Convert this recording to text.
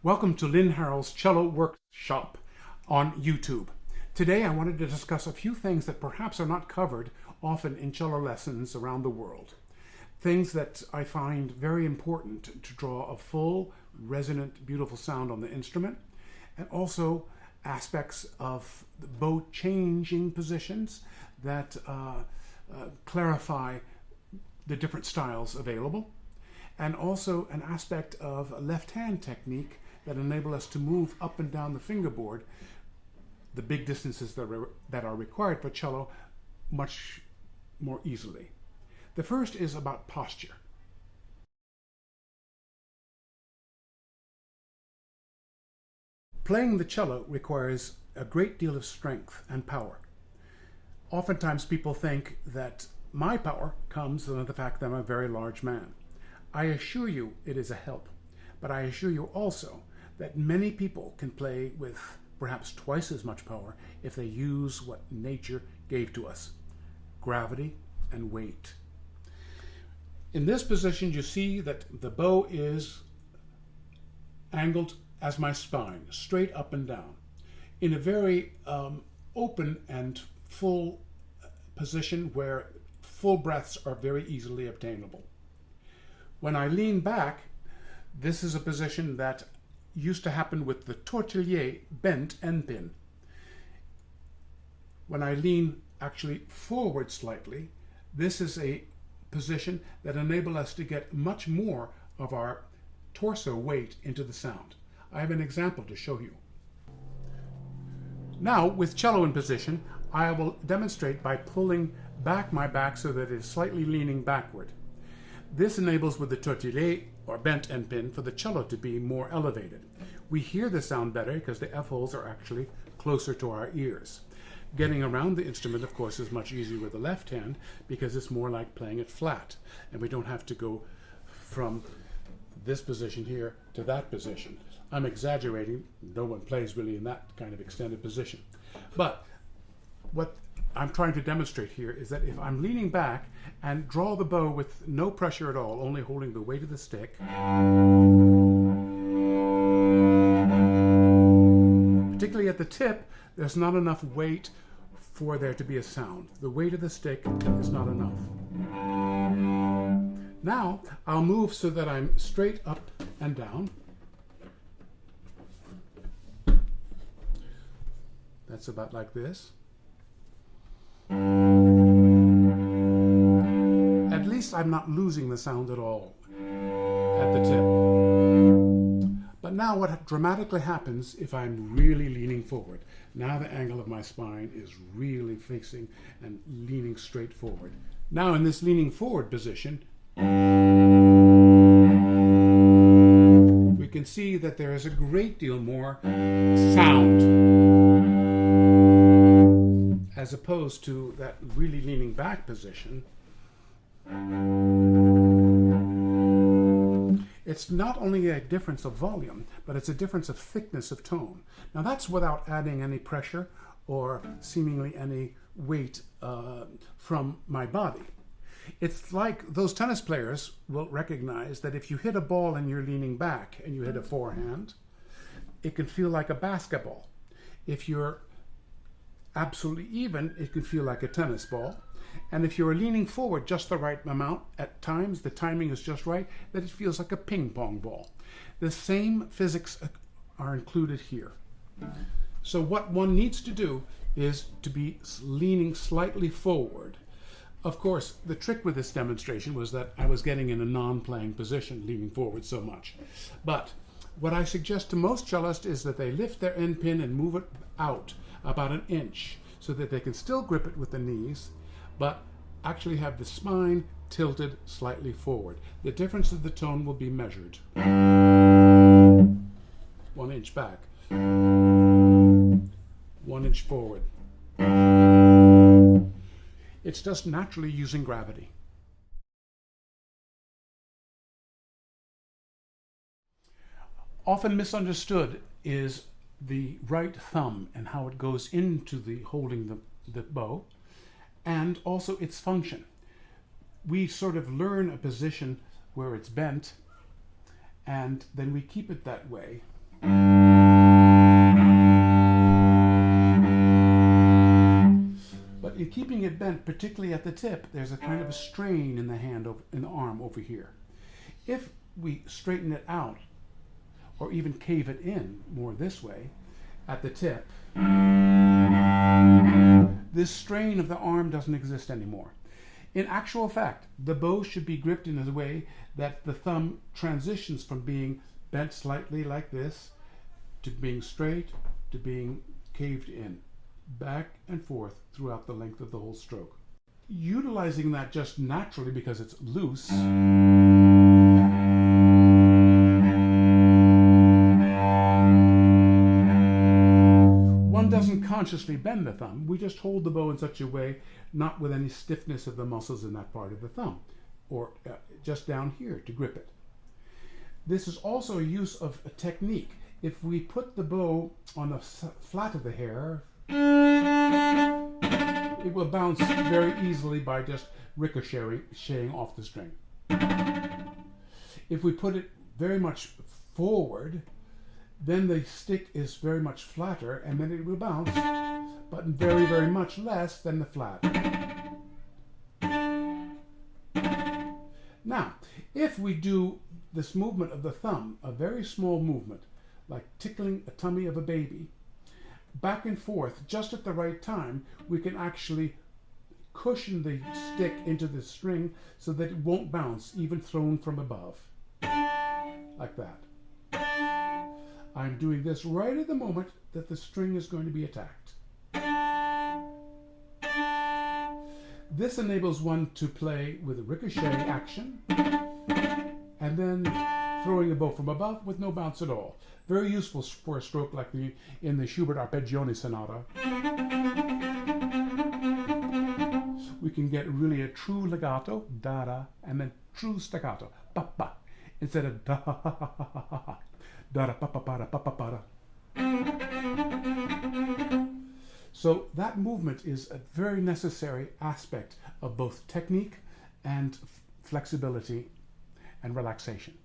Welcome to Lynn Harrell's Cello Workshop on YouTube. Today I wanted to discuss a few things that perhaps are not covered often in cello lessons around the world. Things that I find very important to draw a full, resonant, beautiful sound on the instrument, and also aspects of the bow changing positions that clarify the different styles available, and also an aspect of a left-hand technique that enable us to move up and down the fingerboard the big distances that are required for cello much more easily. The first is about posture. Playing the cello requires a great deal of strength and power. Oftentimes people think that my power comes from the fact that I'm a very large man. I assure you it is a help, but I assure you also that many people can play with perhaps twice as much power if they use what nature gave to us: gravity and weight. In this position, you see that the bow is angled as my spine, straight up and down, in a very open and full position where full breaths are very easily obtainable. When I lean back, this is a position that used to happen with the tortillé bent end pin. When I lean actually forward slightly, this is a position that enables us to get much more of our torso weight into the sound. I have an example to show you. Now, with cello in position, I will demonstrate by pulling back my back so that it is slightly leaning backward. This enables with the tortillé or bent end pin for the cello to be more elevated. We hear the sound better because the F-holes are actually closer to our ears. Getting around the instrument, of course, is much easier with the left hand because it's more like playing it flat, and we don't have to go from this position here to that position. I'm exaggerating. No one plays really in that kind of extended position. But what I'm trying to demonstrate here is that if I'm leaning back and draw the bow with no pressure at all, only holding the weight of the stick, particularly at the tip, there's not enough weight for there to be a sound. The weight of the stick is not enough. Now I'll move so that I'm straight up and down. That's about like this. At least I'm not losing the sound at all at the tip. But now what dramatically happens if I'm really leaning forward? Now the angle of my spine is really facing and leaning straight forward. Now in this leaning forward position, we can see that there is a great deal more sound as opposed to that really leaning back position. It's not only a difference of volume, but it's a difference of thickness of tone. Now that's without adding any pressure or seemingly any weight from my body. It's like those tennis players will recognize that if you hit a ball and you're leaning back and you hit a forehand, it can feel like a basketball. If you're absolutely even, it can feel like a tennis ball. And if you're leaning forward just the right amount, at times the timing is just right, that it feels like a ping pong ball. The same physics are included here. So what one needs to do is to be leaning slightly forward. Of course, the trick with this demonstration was that I was getting in a non-playing position, leaning forward so much. But what I suggest to most cellists is that they lift their end pin and move it out about an inch so that they can still grip it with the knees, but actually have the spine tilted slightly forward. The difference of the tone will be measured. 1 inch back, 1 inch forward. It's just naturally using gravity. Often misunderstood is the right thumb and how it goes into the holding the bow, and also its function. We sort of learn a position where it's bent, and then we keep it that way. in keeping it bent, particularly at the tip, there's a kind of a strain in the hand, in the arm over here. If we straighten it out, or even cave it in more this way, at the tip, this strain of the arm doesn't exist anymore. In actual fact, the bow should be gripped in a way that the thumb transitions from being bent slightly like this to being straight to being caved in, back and forth throughout the length of the whole stroke. Utilizing that just naturally because it's loose, one doesn't consciously bend the thumb. We just hold the bow in such a way, not with any stiffness of the muscles in that part of the thumb, or just down here to grip it. This is also a use of a technique. If we put the bow on the flat of the hair, it will bounce very easily by just ricocheting off the string. If we put it very much forward, then the stick is very much flatter, and then it will bounce, but very, very much less than the flat. Now, if we do this movement of the thumb, a very small movement, like tickling a tummy of a baby, back and forth, just at the right time, we can actually cushion the stick into the string so that it won't bounce, even thrown from above, like that. I'm doing this right at the moment that the string is going to be attacked. This enables one to play with a ricochet action and then throwing the bow from above with no bounce at all. Very useful for a stroke like in the Schubert Arpeggione Sonata. We can get really a true legato, da-da, and then true staccato, pa-pa, instead of da-ha-ha-ha-ha-ha. So that movement is a very necessary aspect of both technique and flexibility and relaxation.